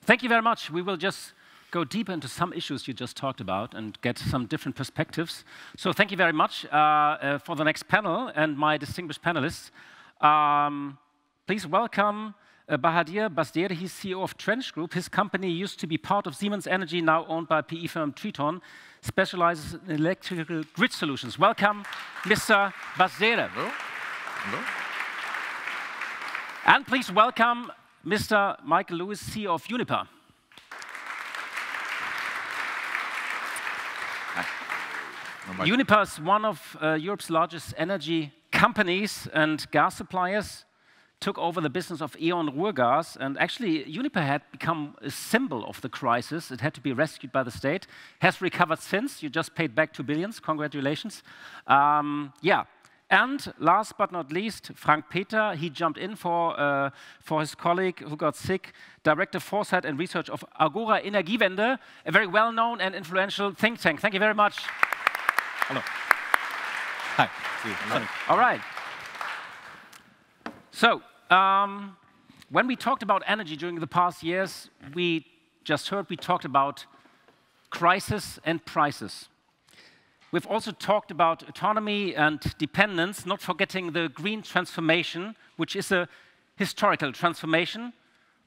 Thank you very much. We will just go deeper into some issues you just talked about and get some different perspectives. So thank you very much for the next panel and my distinguished panelists. Please welcome Bahadir Basderi. He's CEO of Trench Group. His company used to be part of Siemens Energy, now owned by PE firm Triton, specializes in electrical grid solutions. Welcome, Mr. Basderi. Hello. Hello. And please welcome Mr. Michael Lewis, CEO of Uniper. Uniper is one of Europe's largest energy companies and gas suppliers, took over the business of E.ON Ruhrgas, and actually Uniper had become a symbol of the crisis. It had to be rescued by the state, has recovered since. You just paid back 2 billion, congratulations. Yeah. And last but not least, Frank Peter, he jumped in for his colleague who got sick, Director Foresight and Research of Agora Energiewende, a very well-known and influential think tank. Thank you very much. Hello. Hi. All right. So, when we talked about energy during the past years, we talked about crisis and prices. We've also talked about autonomy and dependence, not forgetting the green transformation, which is a historical transformation,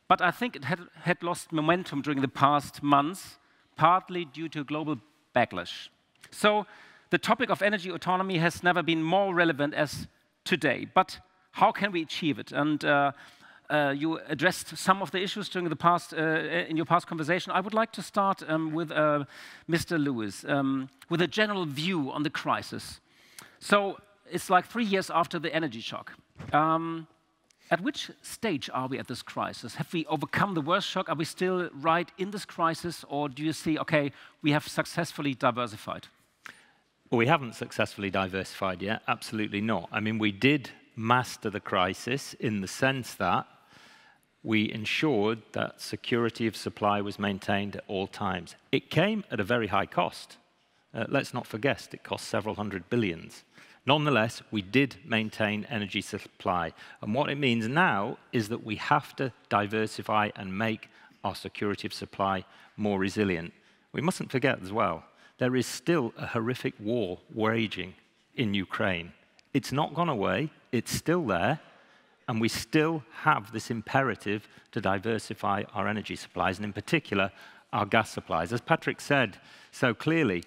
but I think it had lost momentum during the past months, partly due to global backlash. So the topic of energy autonomy has never been more relevant as today. But how can we achieve it? And you addressed some of the issues during the past, in your past conversation. I would like to start with Mr. Lewis, with a general view on the crisis. So it's like 3 years after the energy shock. At which stage are we at this crisis? Have we overcome the worst shock? Are we still right in this crisis? Or do you see, okay, we have successfully diversified? Well, we haven't successfully diversified yet, absolutely not. I mean, we did master the crisis in the sense that we ensured that security of supply was maintained at all times. It came at a very high cost. Let's not forget, it cost several hundred billions. Nonetheless, we did maintain energy supply. And what it means now is that we have to diversify and make our security of supply more resilient. We mustn't forget as well, there is still a horrific war raging in Ukraine. It's not gone away, it's still there, and we still have this imperative to diversify our energy supplies, and in particular, our gas supplies. As Patrick said so clearly,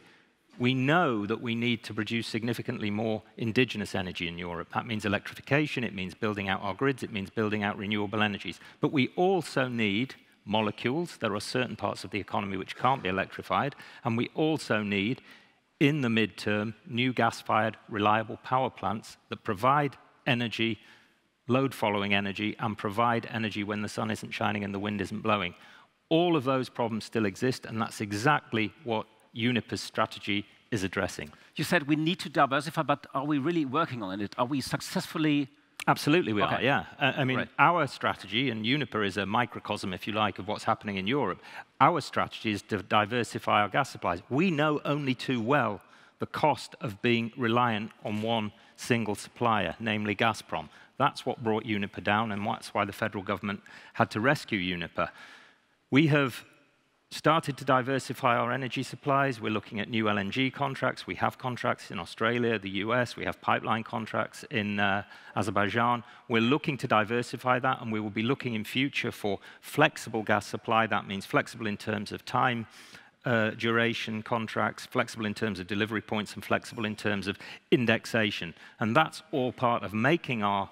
we know that we need to produce significantly more indigenous energy in Europe. That means electrification, it means building out our grids, it means building out renewable energies. But we also need molecules. There are certain parts of the economy which can't be electrified, and we also need, in the midterm, new gas-fired, reliable power plants that provide energy, load-following energy, and provide energy when the sun isn't shining and the wind isn't blowing. All of those problems still exist, and that's exactly what Uniper's strategy is addressing. You said we need to diversify, but are we really working on it? Are we successfully? Absolutely we are, yeah. I mean, right. Our strategy, and Uniper is a microcosm, if you like, of what's happening in Europe. Our strategy is to diversify our gas supplies. We know only too well the cost of being reliant on one single supplier, namely Gazprom. That's what brought Uniper down, and that's why the federal government had to rescue Uniper. We have started to diversify our energy supplies. We're looking at new LNG contracts. We have contracts in Australia, the US. We have pipeline contracts in Azerbaijan. We're looking to diversify that, and we will be looking in future for flexible gas supply. That means flexible in terms of time, duration contracts, flexible in terms of delivery points, and flexible in terms of indexation. And that's all part of making our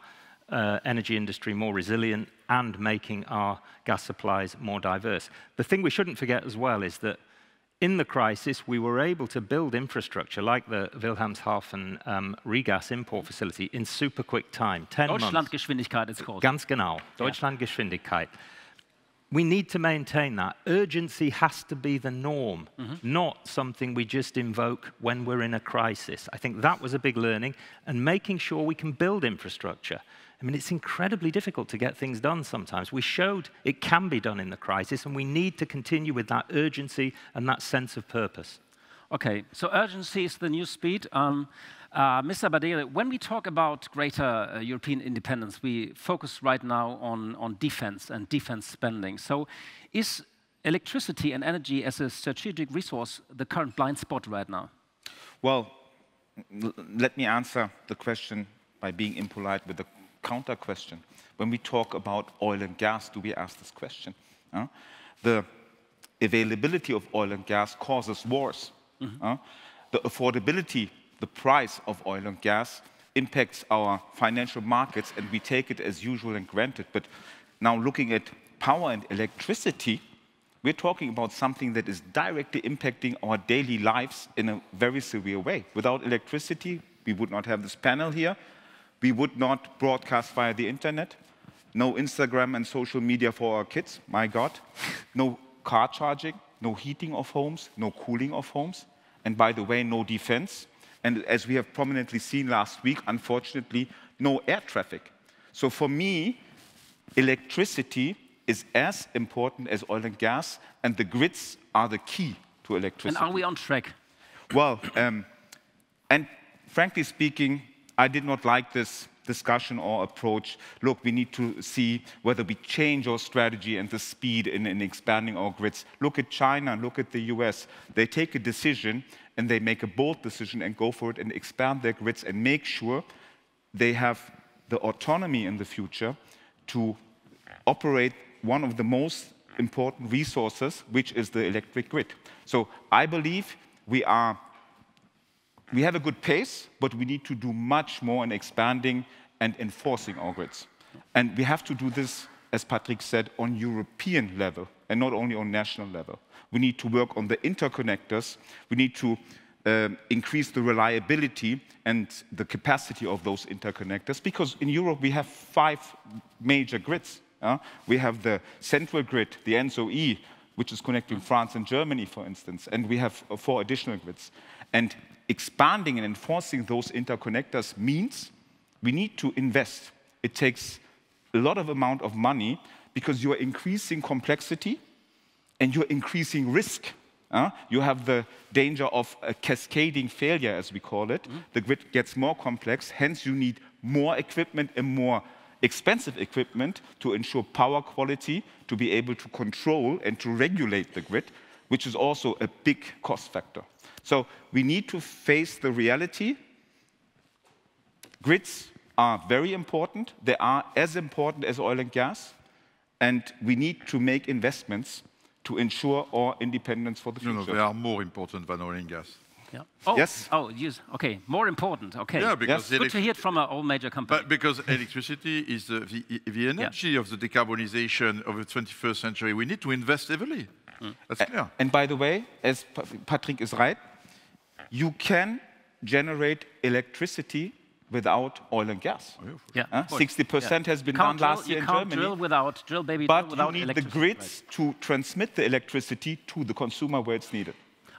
energy industry more resilient and making our gas supplies more diverse. The thing we shouldn't forget as well is that in the crisis, we were able to build infrastructure like the Wilhelmshaven regas import facility in super quick time, 10 months. Deutschlandgeschwindigkeit it's called. Ganz genau, Deutschlandgeschwindigkeit. We need to maintain that. Urgency has to be the norm, not something we just invoke when we're in a crisis. I think that was a big learning, and making sure we can build infrastructure. I mean, it's incredibly difficult to get things done sometimes. We showed it can be done in the crisis, and we need to continue with that urgency and that sense of purpose. Okay, so urgency is the new speed. Mr. Badele, when we talk about greater European independence, we focus right now on defense and defense spending. So is electricity and energy as a strategic resource the current blind spot right now? Well, let me answer the question by being impolite with a counter question. When we talk about oil and gas, do we ask this question? The availability of oil and gas causes wars. The affordability, the price of oil and gas impacts our financial markets, and we take it as usual and granted. But now looking at power and electricity, we're talking about something that is directly impacting our daily lives in a very severe way. Without electricity, we would not have this panel here. We would not broadcast via the internet. No Instagram and social media for our kids, my God. No car charging, no heating of homes, no cooling of homes. And by the way, no defense. And as we have prominently seen last week, unfortunately, no air traffic. So for me, electricity is as important as oil and gas, and the grids are the key to electricity. And are we on track? Well, and frankly speaking, I did not like this discussion or approach. Look, we need to see whether we change our strategy and the speed in expanding our grids. Look at China, look at the US. They take a decision and they make a bold decision and go for it and expand their grids and make sure they have the autonomy in the future to operate one of the most important resources, which is the electric grid. So I believe we have a good pace, but we need to do much more in expanding and enforcing our grids. And we have to do this, as Patrick said, on European level and not only on national level. We need to work on the interconnectors. We need to increase the reliability and the capacity of those interconnectors, because in Europe we have 5 major grids. We have the central grid, the NSOE, which is connecting France and Germany, for instance, and we have 4 additional grids. And expanding and enforcing those interconnectors means we need to invest. It takes a lot of amount of money because you're increasing complexity and you're increasing risk. You have the danger of a cascading failure, as we call it. The grid gets more complex, hence you need more equipment and more expensive equipment to ensure power quality, to be able to control and to regulate the grid, which is also a big cost factor. So we need to face the reality. Grids are very important. They are as important as oil and gas. And we need to make investments to ensure our independence for the future. No, they are more important than oil and gas. Yeah. Oh, yes. Oh, yes. Okay. More important. Okay. Yeah, because yes. Good to hear it from an all major company. But because electricity is the energy of the decarbonization of the 21st century. We need to invest heavily. That's clear. And by the way, as Patrick is right, you can generate electricity without oil and gas. Yeah, 60% has been done last year in Germany. You can't drill without but without you need the grids to transmit the electricity to the consumer where it's needed.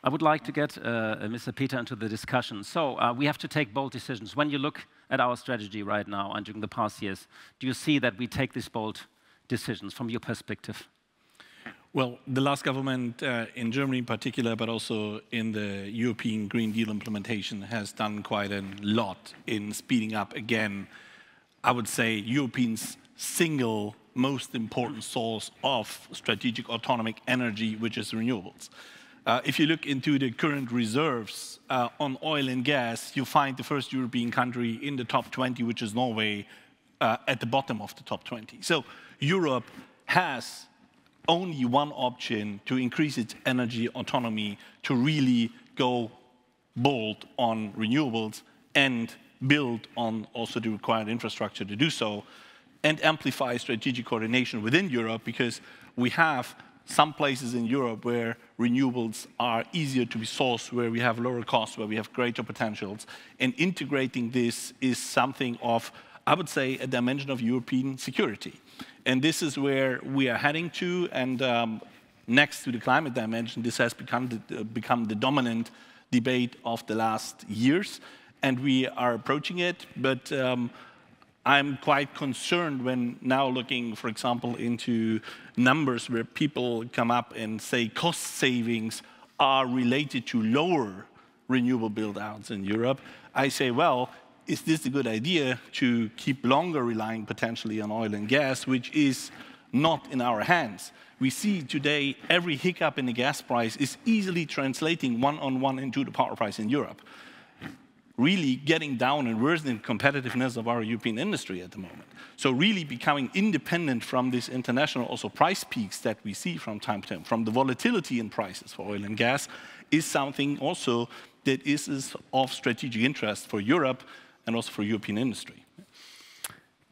I would like to get Mr. Peter into the discussion. So we have to take bold decisions. When you look at our strategy right now and during the past years, do you see that we take these bold decisions from your perspective? Well, the last government in Germany in particular, but also in the European Green Deal implementation, has done quite a lot in speeding up, again, I would say, Europeans' single most important source of strategic autonomic energy, which is renewables. If you look into the current reserves on oil and gas, you find the first European country in the top 20, which is Norway, at the bottom of the top 20. So Europe has only one option to increase its energy autonomy, to really go bold on renewables and build on also the required infrastructure to do so, and amplify strategic coordination within Europe, because we have some places in Europe where renewables are easier to be sourced, where we have lower costs, where we have greater potentials. And integrating this is something of, I would say, a dimension of European security. And this is where we are heading to. And next to the climate dimension, this has become the dominant debate of the last years. And we are approaching it. But I'm quite concerned when now looking, for example, into numbers where people come up and say cost savings are related to lower renewable build-outs in Europe. I say, well, is this a good idea to keep longer relying potentially on oil and gas, which is not in our hands? We see today every hiccup in the gas price is easily translating one-on-one into the power price in Europe, really getting down and worsening the competitiveness of our European industry at the moment. So really becoming independent from this international also price peaks that we see from time to time, from the volatility in prices for oil and gas, is something also that is of strategic interest for Europe and also for European industry.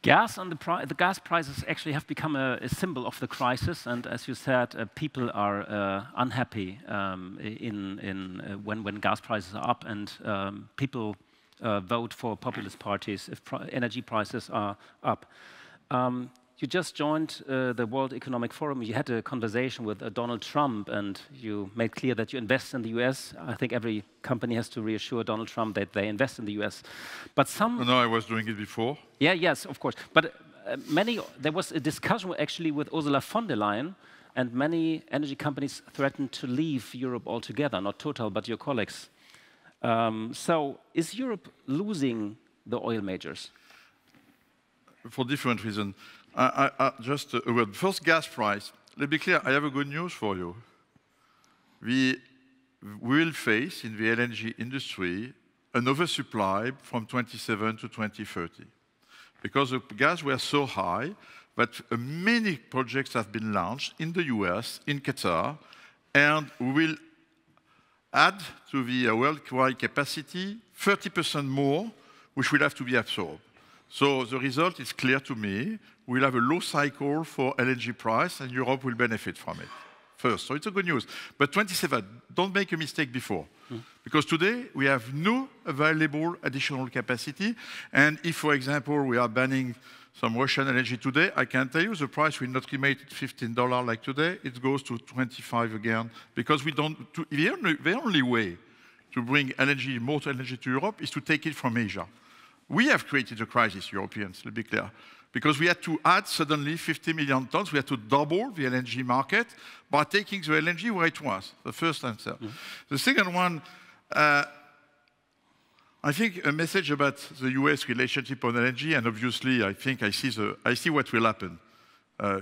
The gas prices actually have become a symbol of the crisis, and as you said, people are unhappy when gas prices are up, and people vote for populist parties if energy prices are up. You just joined the World Economic Forum. You had a conversation with Donald Trump, and you made clear that you invest in the US. I think every company has to reassure Donald Trump that they invest in the US. But some... No, I was doing it before. Yeah, yes, of course. But there was a discussion actually with Ursula von der Leyen, and many energy companies threatened to leave Europe altogether, not Total, but your colleagues. So is Europe losing the oil majors? For different reasons. Just a word. First, gas price. Let's be clear, I have a good news for you. We will face, in the LNG industry, an oversupply from 27 to 2030. Because the gas were so high that many projects have been launched in the US, in Qatar, and we will add to the worldwide capacity 30% more, which will have to be absorbed. So the result is clear to me. We'll have a low cycle for LNG price, and Europe will benefit from it first. So it's a good news. But 27, don't make a mistake before. Because today, we have no available additional capacity. And if, for example, we are banning some Russian LNG today, I can tell you the price will not remain at $15 like today. It goes to 25 again. Because we don't, the only way to bring LNG, more LNG to Europe is to take it from Asia. We have created a crisis, Europeans, let's be clear. Because we had to add suddenly 50 million tons. We had to double the LNG market by taking the LNG where it was, the first answer. The second one, I think a message about the US relationship on LNG, and obviously I think I see what will happen.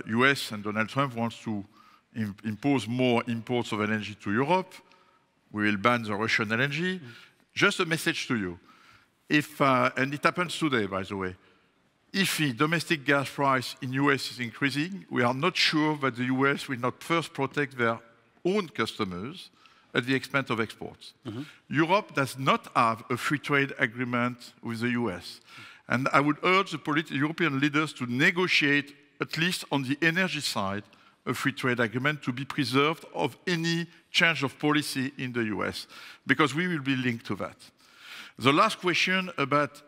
US and Donald Trump wants to impose more imports of LNG to Europe. We will ban the Russian LNG. Just a message to you. If, and it happens today, by the way, if the domestic gas price in US is increasing, we are not sure that the US will not first protect their own customers at the expense of exports. Europe does not have a free trade agreement with the US. And I would urge the European leaders to negotiate, at least on the energy side, a free trade agreement to be preserved of any change of policy in the US, because we will be linked to that. The last question about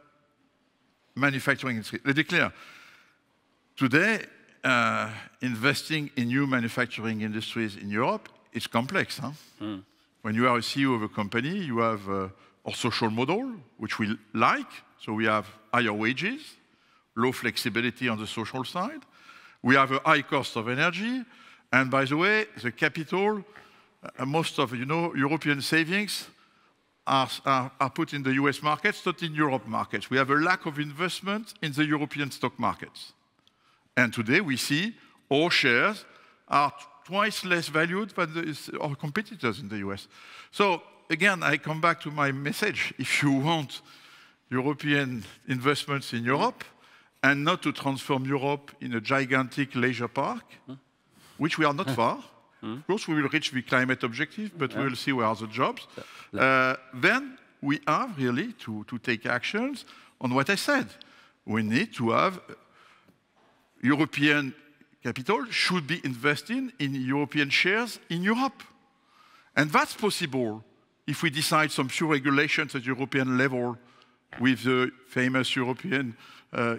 manufacturing industry. Let's be clear. Today, investing in new manufacturing industries in Europe is complex. Huh? When you are a CEO of a company, you have a social model, which we like. So we have higher wages, low flexibility on the social side. We have a high cost of energy. And by the way, the capital, most of, European savings are put in the US markets, not in Europe markets. We have a lack of investment in the European stock markets. And today we see all shares are twice less valued than our competitors in the US. So again, I come back to my message. If you want European investments in Europe and not to transform Europe in a gigantic leisure park, which we are not far, of course, we will reach the climate objective, but we will see where are the jobs. Then we have really to take actions on what I said. We need to have European capital should be investing in European shares in Europe. And that's possible if we decide some few regulations at European level with the famous European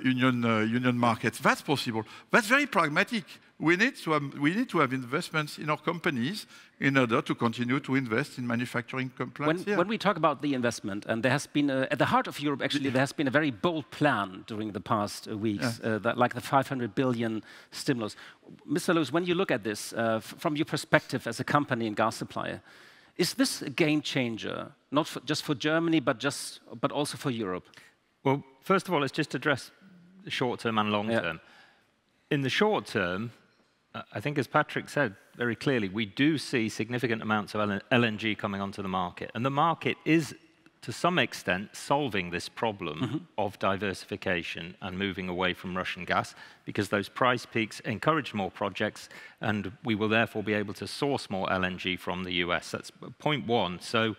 Union markets. That's possible. That's very pragmatic. We need to have investments in our companies in order to continue to invest in manufacturing plants. When we talk about the investment, and there has been, at the heart of Europe, actually, there has been a very bold plan during the past weeks, like the 500 billion stimulus. Mr. Lewis, when you look at this, from your perspective as a company and gas supplier, Is this a game changer, not just for Germany, but also for Europe? Well, first of all, let's just address the short term and long term. In the short term, I think as Patrick said very clearly, we do see significant amounts of LNG coming onto the market. And the market is, to some extent, solving this problem of diversification and moving away from Russian gas, because those price peaks encourage more projects, and we will therefore be able to source more LNG from the US. That's point one. So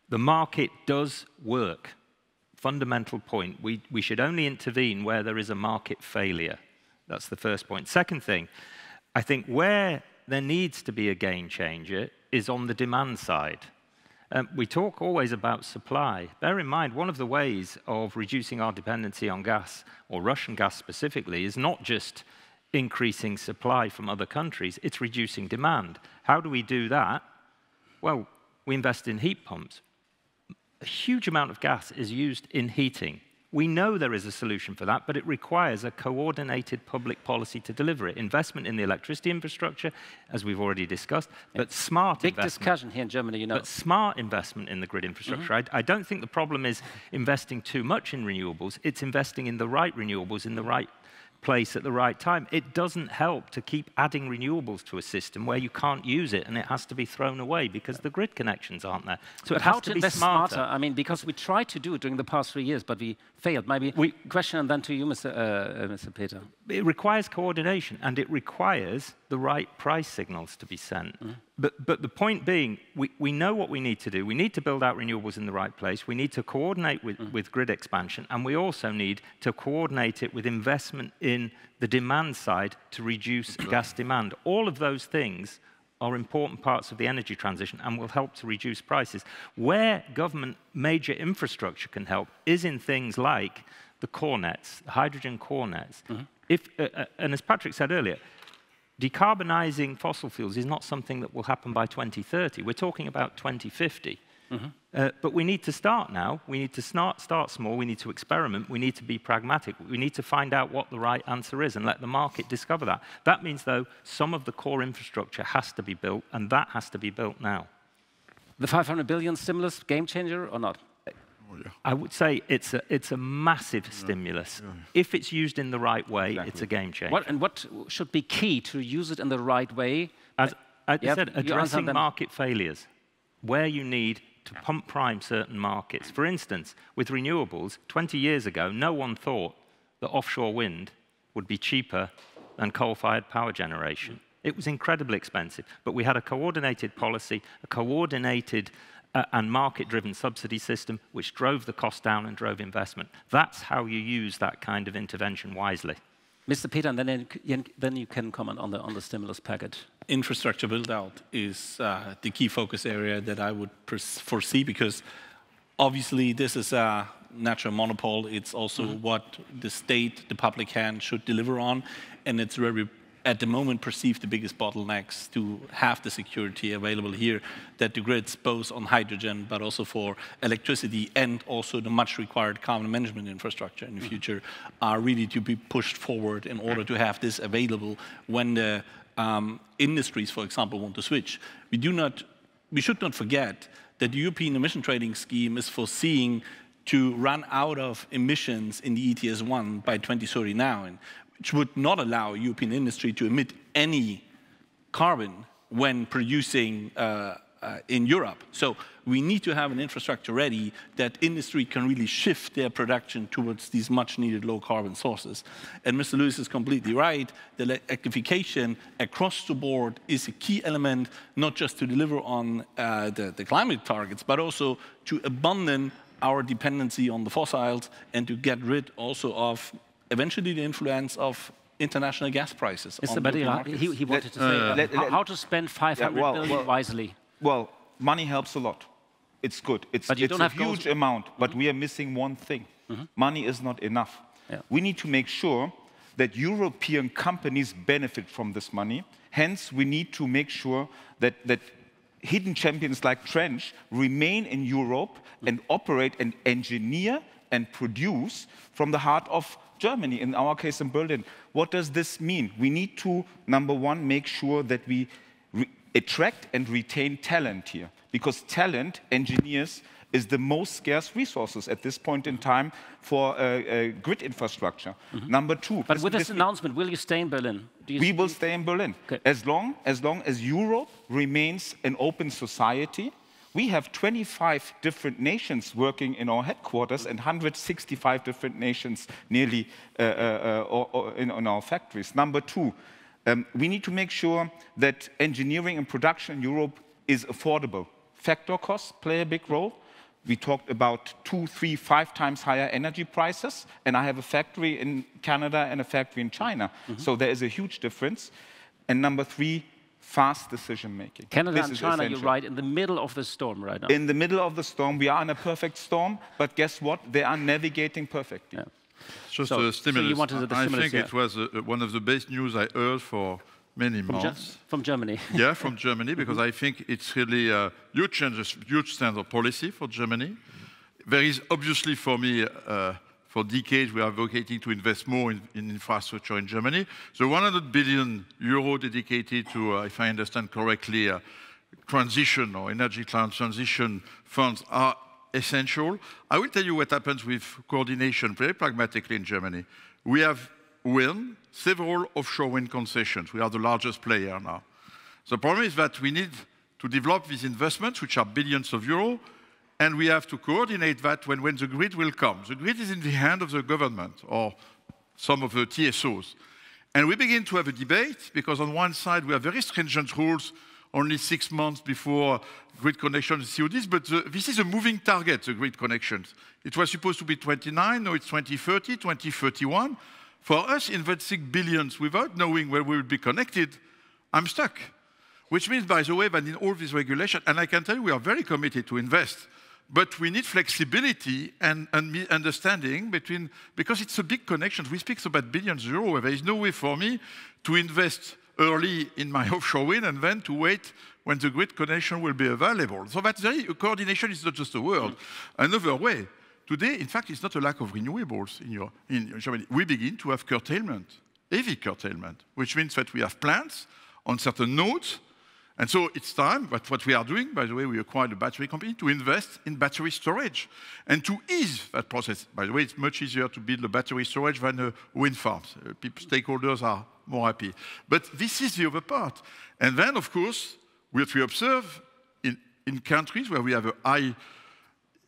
the market does work. Fundamental point. We should only intervene where there is a market failure. That's the first point. Second thing, I think where there needs to be a game changer is on the demand side. We talk always about supply. Bear in mind, one of the ways of reducing our dependency on gas, or Russian gas specifically, is not just increasing supply from other countries, it's reducing demand. How do we do that? Well, we invest in heat pumps. A huge amount of gas is used in heating. We know there is a solution for that, but it requires a coordinated public policy to deliver it. Investment in the electricity infrastructure, as we've already discussed, but smart investment. Big discussion here in Germany, you know. But smart investment in the grid infrastructure. I don't think the problem is investing too much in renewables. It's investing in the right renewables in the right place at the right time. It doesn't help to keep adding renewables to a system where you can't use it and it has to be thrown away because the grid connections aren't there. So it has to be smarter. I mean, because we tried to do it during the past 3 years, but we failed. Maybe question and then to you, Mr. Peter. It requires coordination and it requires the right price signals to be sent. But the point being, we know what we need to do. We need to build out renewables in the right place. We need to coordinate with grid expansion, and we also need to coordinate it with investment in the demand side to reduce gas demand. All of those things are important parts of the energy transition and will help to reduce prices. Where government major infrastructure can help is in things like the core nets, the hydrogen core nets. And as Patrick said earlier, decarbonizing fossil fuels is not something that will happen by 2030. We're talking about 2050. But we need to start now. We need to start small. We need to experiment. We need to be pragmatic. We need to find out what the right answer is and let the market discover that. That means, though, some of the core infrastructure has to be built, and that has to be built now. The 500 billion stimulus, game changer or not? I would say it's a massive stimulus. If it's used in the right way, it's a game changer. What should be key to use it in the right way? As I said, addressing market failures, where you need to pump prime certain markets. For instance, with renewables, 20 years ago, no one thought that offshore wind would be cheaper than coal-fired power generation. It was incredibly expensive, but we had a coordinated policy, a coordinated and market-driven subsidy system which drove the cost down and drove investment. That's how you use that kind of intervention wisely. Mr. Peter, and then you can comment on the stimulus package. Infrastructure build-out is the key focus area that I would foresee, because obviously this is a natural monopoly. It's also what the state, the public hand, should deliver on, and it's where we at the moment perceive the biggest bottlenecks to have the security available here, that the grids, both on hydrogen but also for electricity and also the much required carbon management infrastructure in the future, are really to be pushed forward in order to have this available when the industries, for example, want to switch. We should not forget that the European emission trading scheme is foreseeing to run out of emissions in the ETS1 by 2030 now, which would not allow European industry to emit any carbon when producing in Europe. So we need to have an infrastructure ready that industry can really shift their production towards these much needed low carbon sources. And Mr. Lewis is completely right. The electrification across the board is a key element, not just to deliver on the climate targets, but also to abandon our dependency on the fossils and to get rid also of eventually the influence of international gas prices. Mr. Badira, he wanted to say how to spend 500 billion wisely. Well, money helps a lot. It's good. It's a huge amount, but we are missing one thing. Money is not enough. We need to make sure that European companies benefit from this money. Hence, we need to make sure that hidden champions like Trench remain in Europe and operate and engineer and produce from the heart of Germany, in our case in Berlin. What does this mean? We need to, number one, make sure that we attract and retain talent here, because talent, engineers, is the most scarce resources at this point in time for grid infrastructure. Number two. But with this announcement, will you stay in Berlin? We will stay in Berlin. Okay. As long as Europe remains an open society. We have 25 different nations working in our headquarters and 165 different nations nearly in our factories. Number two, we need to make sure that engineering and production in Europe is affordable. Factor costs play a big role. We talked about 2, 3, 5 times higher energy prices, and I have a factory in Canada and a factory in China. So there is a huge difference. And number three, fast decision making. Canada and China, you're right, in the middle of the storm right now. In the middle of the storm, we are in a perfect storm, but guess what? They are navigating perfectly. Yeah. Just a stimulus. So you wanted the I stimulus, think it was one of the best news I heard for many months. From Germany. Yeah, from Germany, because I think it's really a huge standard policy for Germany. There is obviously, for me, for decades, we are advocating to invest more in infrastructure in Germany. The 100 billion euro dedicated to, if I understand correctly, transition or energy transition funds are essential. I will tell you what happens with coordination very pragmatically in Germany. We have wind, several offshore wind concessions. We are the largest player now. The problem is that we need to develop these investments, which are billions of euros, and we have to coordinate that when the grid will come. The grid is in the hand of the government or some of the TSOs. And we begin to have a debate because on one side we have very stringent rules only 6 months before grid connection CODs, but this is a moving target, the grid connections. It was supposed to be 29, now it's 2030, 2031. For us, investing billions without knowing where we will be connected, I'm stuck. Which means, by the way, that in all this regulation, and I can tell you we are very committed to invest, but we need flexibility and understanding between, because it's a big connection. We speak about billions of euros. There is no way for me to invest early in my offshore wind and then to wait when the grid connection will be available. So that's coordination is not just a word. Another way, today, in fact, it's not a lack of renewables in Germany. We begin to have curtailment, heavy curtailment, which means that we have plants on certain nodes. And so it's time, but what we are doing, by the way, we acquired a battery company to invest in battery storage and to ease that process. By the way, it's much easier to build a battery storage than wind farms. Stakeholders are more happy. But this is the other part. And then, of course, what we observe in countries where we have a high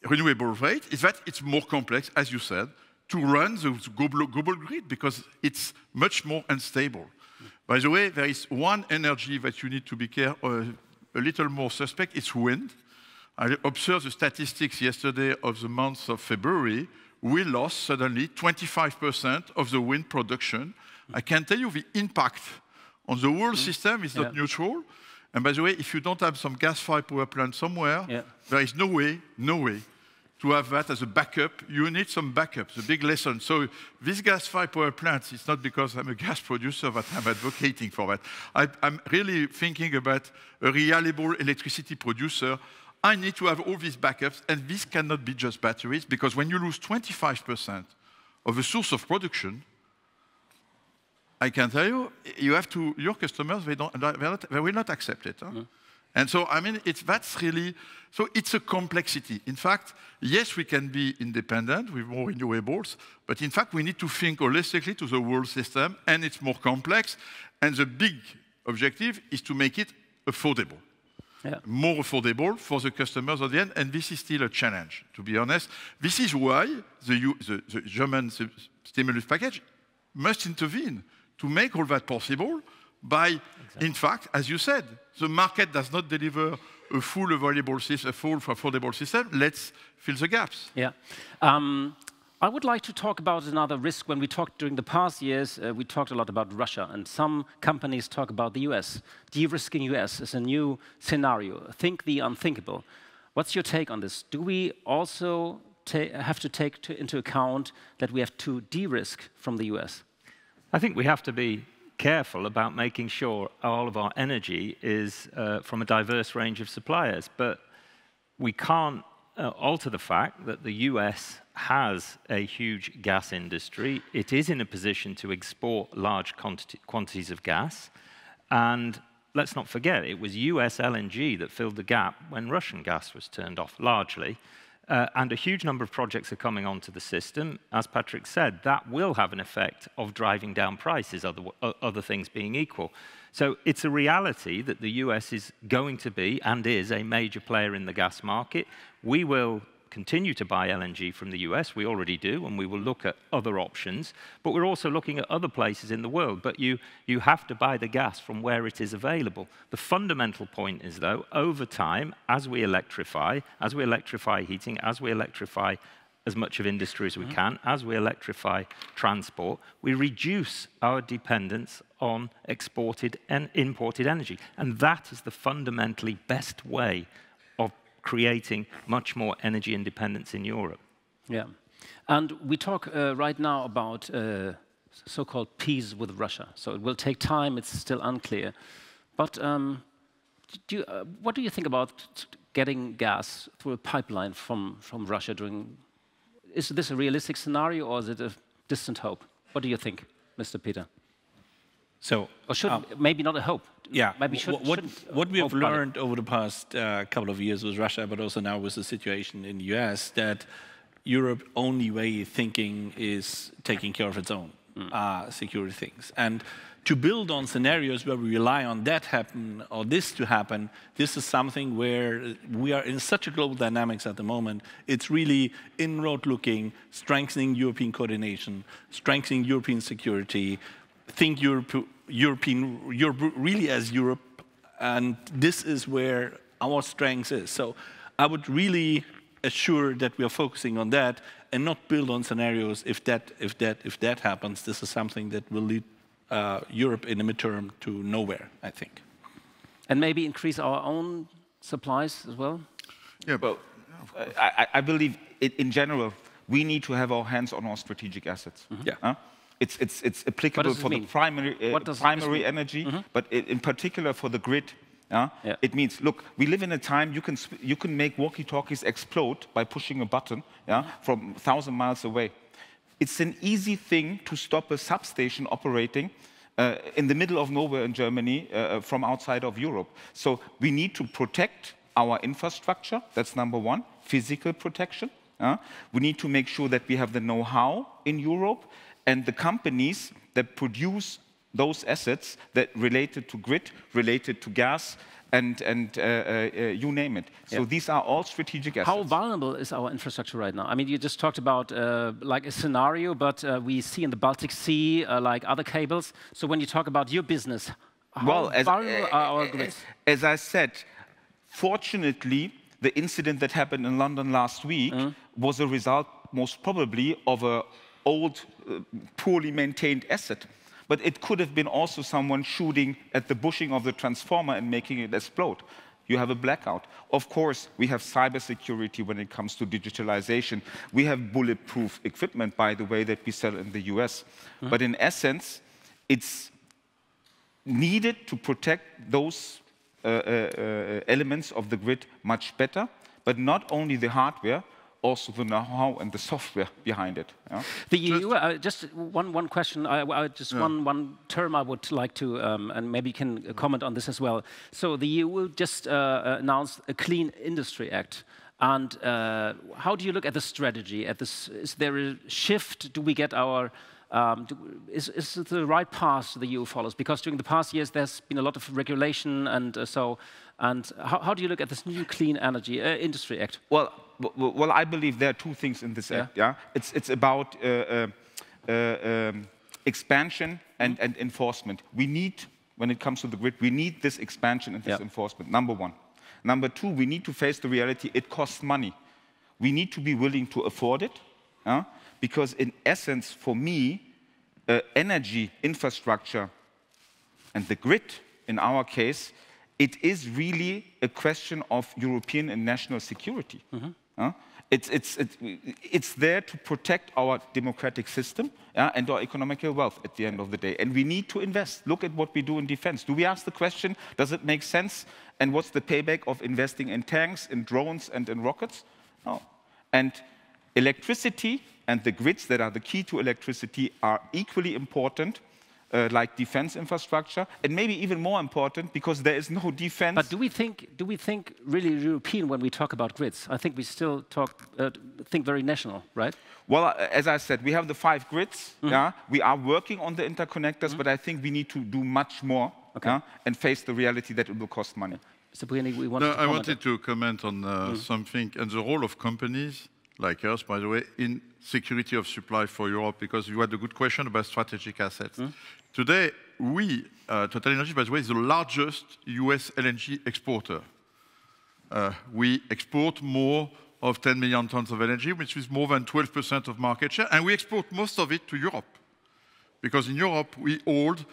renewable rate is that it's more complex, as you said, to run the global grid because it's much more unstable. By the way, there is one energy that you need to be a little more suspect, it's wind. I observed the statistics yesterday of the month of February. We lost suddenly 25% of the wind production. I can tell you the impact on the whole system is not neutral. And by the way, if you don't have some gas-fired power plant somewhere, there is no way to have that as a backup. You need some backup, the big lesson. So this gas-fired power plants, it's not because I'm a gas producer that I'm advocating for that. I'm really thinking about a reliable electricity producer. I need to have all these backups, and this cannot be just batteries, because when you lose 25% of a source of production, I can tell you, you have to, your customers, they will not accept it. Huh? And so, I mean, that's really, so it's a complexity. In fact, yes, we can be independent with more renewables, but in fact, we need to think holistically to the world system, and it's more complex. And the big objective is to make it affordable. More affordable for the customers at the end, and this is still a challenge, to be honest. This is why the German stimulus package must intervene to make all that possible by, in fact, as you said, the market does not deliver a full available system, a full affordable system. Let's fill the gaps. Yeah. I would like to talk about another risk. When we talked during the past years, we talked a lot about Russia, and some companies talk about the US. De-risking US is a new scenario. Think the unthinkable. What's your take on this? Do we also have to take into account that we have to de-risk from the US? I think we have to be careful about making sure all of our energy is from a diverse range of suppliers. But we can't alter the fact that the US has a huge gas industry. It is in a position to export large quantities of gas. And let's not forget, it was US LNG that filled the gap when Russian gas was turned off, largely. And a huge number of projects are coming onto the system. As Patrick said, that will have an effect of driving down prices, other things being equal. So it's a reality that the US is going to be, and is, a major player in the gas market. We will continue to buy LNG from the US, we already do, and we will look at other options, but we're also looking at other places in the world. But you have to buy the gas from where it is available. The fundamental point is, though, over time, as we electrify heating, as we electrify as much of industry as we can, as we electrify transport, we reduce our dependence on exported and imported energy. And that is the fundamentally best way of creating much more energy independence in Europe. Yeah. And we talk right now about so-called peace with Russia. So it will take time, it's still unclear. But what do you think about getting gas through a pipeline from Russia during... Is this a realistic scenario, or is it a distant hope? What do you think, Mr. Peter? So, or should maybe not a hope? Yeah. Maybe what we have learned over the past couple of years with Russia, but also now with the situation in the US, that Europe's only way of thinking is taking care of its own security things. And to build on scenarios where we rely on that happen or this to happen, this is something where we are in such a global dynamics at the moment. It's really inward looking, strengthening European coordination, strengthening European security, think Europe really as Europe, and this is where our strength is. So I would really assure that we are focusing on that and not build on scenarios if that happens. This is something that will lead Europe in the midterm to nowhere, I think. And maybe increase our own supplies as well? Yeah, but I believe in general, we need to have our hands on our strategic assets. Yeah. It's applicable for the primary energy, but in particular for the grid. It means, look, we live in a time you can make walkie-talkies explode by pushing a button from 1,000 miles away. It's an easy thing to stop a substation operating in the middle of nowhere in Germany from outside of Europe. So we need to protect our infrastructure. That's number one, physical protection. We need to make sure that we have the know-how in Europe, and the companies that produce those assets that related to grid, related to gas, and you name it. So these are all strategic assets. How vulnerable is our infrastructure right now? I mean, you just talked about like a scenario, but we see in the Baltic Sea like other cables. So when you talk about your business, how vulnerable are our grids? As I said, fortunately, the incident that happened in London last week was a result, most probably, of an old, poorly maintained asset. But it could have been also someone shooting at the bushing of the transformer and making it explode. You have a blackout. Of course, we have cybersecurity when it comes to digitalization. We have bulletproof equipment, by the way, that we sell in the US. But in essence, it's needed to protect those elements of the grid much better, but not only the hardware, also the know-how and the software behind it. The EU, just one question, one term I would like to, and maybe you can comment on this as well. So the EU just announced a Clean Industry Act. And how do you look at the strategy? At this, is there a shift? Do we get our... is it the right path the EU follows? Because during the past years, there's been a lot of regulation, and how do you look at this new Clean Energy Industry Act? Well, I believe there are two things in this act. It's about expansion and enforcement. We need, when it comes to the grid, we need this expansion and this enforcement, number one. Number two, we need to face the reality, it costs money. We need to be willing to afford it, because in essence, for me, energy infrastructure and the grid, in our case, it is really a question of European and national security. It's there to protect our democratic system and our economic wealth at the end of the day. And we need to invest. Look at what we do in defense. Do we ask the question, does it make sense? And what's the payback of investing in tanks, in drones, and in rockets? No. And electricity and the grids that are the key to electricity are equally important like defense infrastructure, and maybe even more important, because there is no defense. But do we think really European when we talk about grids? I think we still think very national, right? Well, as I said, we have the 5 grids. Yeah, we are working on the interconnectors, but I think we need to do much more and face the reality that it will cost money. Mr. Pouyanné, we want to comment. I wanted to comment on something and the role of companies like us, by the way, in security of supply for Europe, because you had a good question about strategic assets. Today, we, TotalEnergies, by the way, is the largest US LNG exporter. We export more of 10 million tons of LNG, which is more than 12% of market share, and we export most of it to Europe. Because in Europe, we hold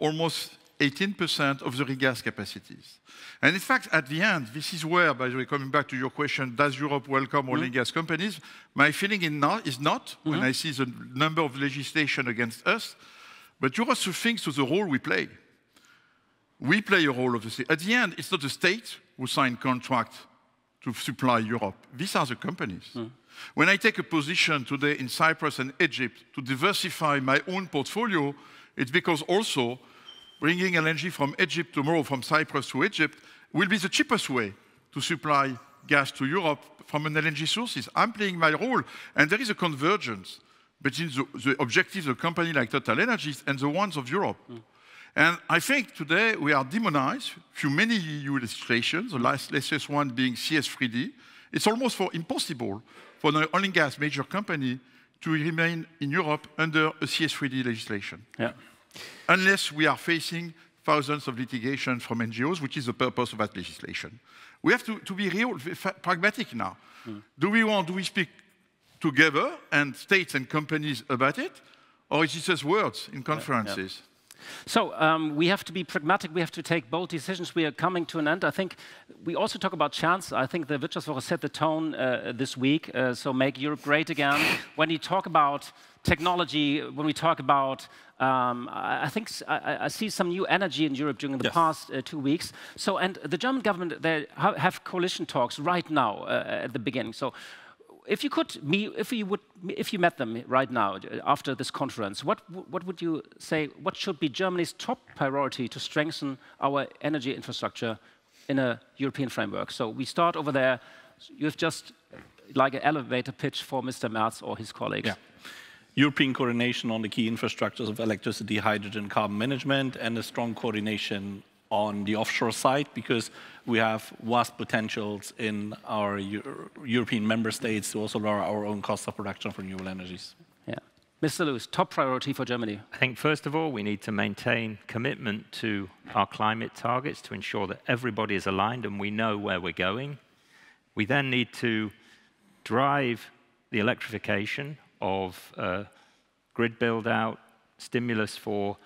almost 18% of the regas capacities. And in fact, at the end, this is where, by the way, coming back to your question, does Europe welcome oil and gas companies? My feeling is not when I see the number of legislation against us, but Europe thinks to the role we play. We play a role of the state. At the end, it's not the state who sign contract to supply Europe. These are the companies. When I take a position today in Cyprus and Egypt to diversify my own portfolio, it's because also bringing LNG from Egypt tomorrow, from Cyprus to Egypt, will be the cheapest way to supply gas to Europe from an LNG sources. I'm playing my role, and there is a convergence between the objectives of a company like TotalEnergies and the ones of Europe. And I think today we are demonized through many EU legislations, the latest one being CS3D. It's almost impossible for an oil and gas major company to remain in Europe under a CS3D legislation. Unless we are facing thousands of litigations from NGOs, which is the purpose of that legislation. We have to be real, pragmatic now. Do we speak together, and states and companies about it, or is it just words in conferences? So we have to be pragmatic, we have to take bold decisions. We are coming to an end. I think we also talk about chance. I think the Wirtschaftswoche set the tone this week, so make Europe great again. When you talk about technology, when we talk about, I think I see some new energy in Europe during the past 2 weeks. So, and the German government, they have coalition talks right now at the beginning. So, if you met them right now after this conference, what would you say? What should be Germany's top priority to strengthen our energy infrastructure in a European framework? So we start over there. You have just like an elevator pitch for Mr. Matthes or his colleagues. European coordination on the key infrastructures of electricity, hydrogen, carbon management, and a strong coordination on the offshore side, because we have vast potentials in our European member states to also lower our own cost of production for renewable energies. Mr. Lewis, top priority for Germany? I think, first of all, we need to maintain commitment to our climate targets to ensure that everybody is aligned and we know where we're going. We then need to drive the electrification of grid build-out, stimulus for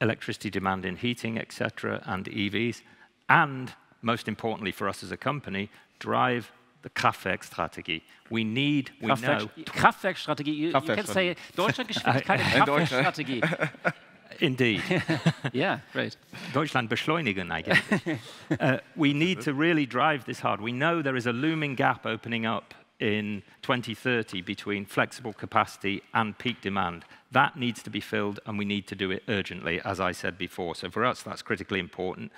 electricity demand in heating, etc., and EVs, and most importantly for us as a company, drive the Kraftwerkstrategie. We know... Kraftwerkstrategie, you can say Deutschlandgeschwindigkeit und Kraftwerkstrategie. Indeed. Yeah, great. Deutschland beschleunigen, I guess. We need to really drive this hard. We know there is a looming gap opening up in 2030 between flexible capacity and peak demand. That needs to be filled, and we need to do it urgently, as I said before. So for us, that's critically important.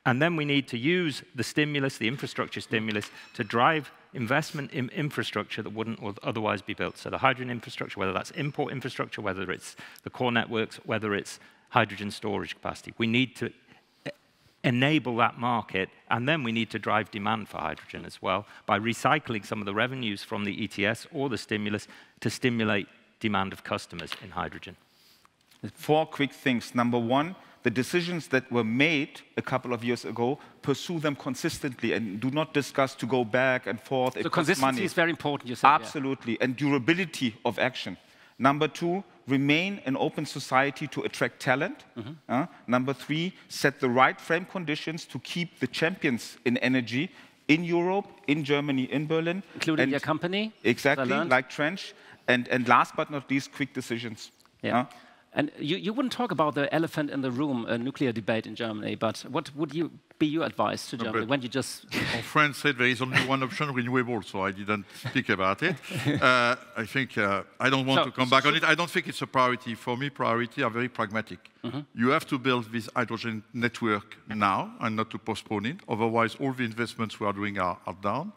And then we need to use the stimulus, the infrastructure stimulus, to drive investment in infrastructure that wouldn't otherwise be built. So the hydrogen infrastructure, whether that's import infrastructure, whether it's the core networks, whether it's hydrogen storage capacity. We need to enable that market, and then we need to drive demand for hydrogen as well by recycling some of the revenues from the ETS or the stimulus to stimulate demand of customers in hydrogen. 4 quick things. Number 1, the decisions that were made a couple of years ago, pursue them consistently and do not discuss to go back and forth. So consistency is very important, you said. Absolutely, and durability of action. Number 2, remain an open society to attract talent. Number 3, set the right frame conditions to keep the champions in energy in Europe, in Germany, in Berlin. Including your company? Exactly, like Trench. And last but not least, quick decisions. And you wouldn't talk about the elephant in the room, a nuclear debate in Germany, but what would you be your advice to Germany when you just... Our friend said there is only one option, renewable, so I didn't speak about it. I think I don't want to come back on it. I don't think it's a priority. For me, priority are very pragmatic. You have to build this hydrogen network now and not to postpone it. Otherwise, all the investments we are doing are down.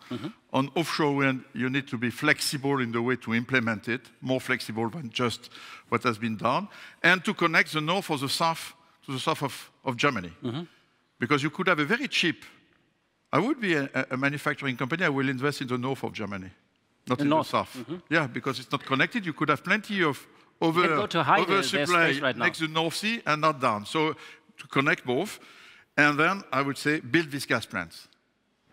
On offshore wind, you need to be flexible in the way to implement it, more flexible than just what has been done, and to connect the north or the south to the south of Germany. Because you could have a very cheap, I would be a manufacturing company, I will invest in the north of Germany, not in the south. Yeah, because it's not connected. You could have plenty of oversupply right next to the North Sea and not down. So to connect both, and then I would say build these gas plants.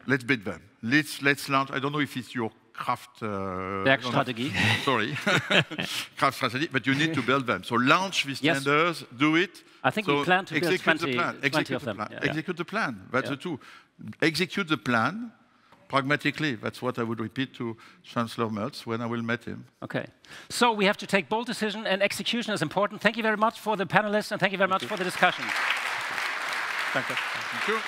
Let's build them. Let's launch, I don't know if it's your craft... Werkstrategie. Sorry, craft strategy, but you need to build them. So launch these tenders, do it. I think we plan to build 20 execute of them. Execute the plan. That's the two. Execute the plan pragmatically. That's what I would repeat to Chancellor Matthes when I will meet him. Okay. So we have to take bold decision, and execution is important. Thank you very much for the panelists, and thank you very much for the discussion. Thank you.